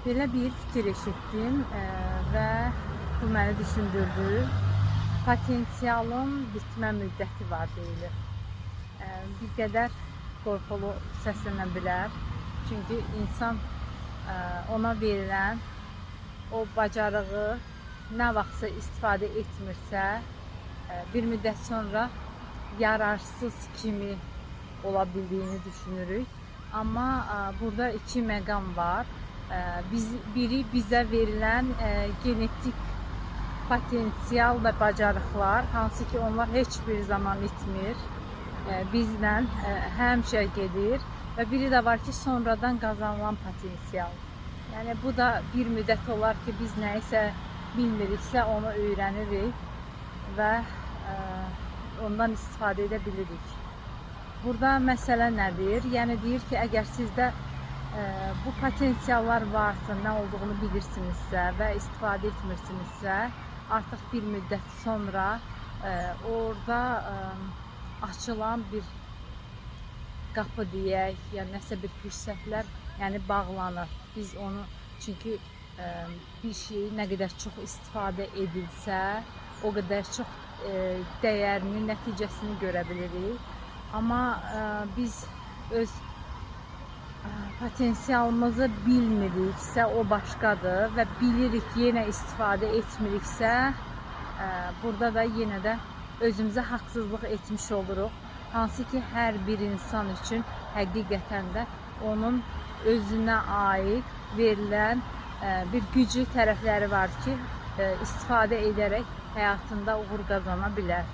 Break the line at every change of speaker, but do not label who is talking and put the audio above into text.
Belə bir fikir eşitdim və bu məni düşündürdü. Potensialın bitmə müddəti var deyilir. Bir qədər qorxulu səslənə bilər. Çünki insan ona verilən o bacarığı nə vaxtsa istifadə etmirsə, bir müddət sonra yararsız kimi ola bildiyini düşünürük. Amma burada iki məqam var. Biri bizə verilən genetik potensial və bacarıqlar, hansı ki onlar heç bir zaman itmir, bizlə həmişə gedir və biri də var ki sonradan qazanılan potensial. Yəni bu da bir müddət olar ki biz nəyisə bilmiriksə onu öyrənirik və ondan istifadə edə bilirik. Burada məsələ nədir? Yəni deyir ki, əgər sizdə bu potensiallar varsa, nə olduğunu bilirsinizsə və istifadə etmirsinizsə, artıq bir müddət sonra orada açılan bir qapı deyək, ya nəsə bir fürsətlər bağlanır. Biz onu, çünki bir şeyi nə qədər çox istifadə edilsə, o qədər çox dəyərini, nəticəsini görə bilirik. Amma biz öz potensialımızı bilmiriksə, o başqadır və bilirik, yenə istifadə etmiriksə, burada da yenə də özümüzə haqsızlıq etmiş oluruq. Hansı ki, hər bir insan üçün həqiqətən də onun özünə aid verilən bir güclü tərəfləri var ki, istifadə edərək həyatında uğur qazana bilər.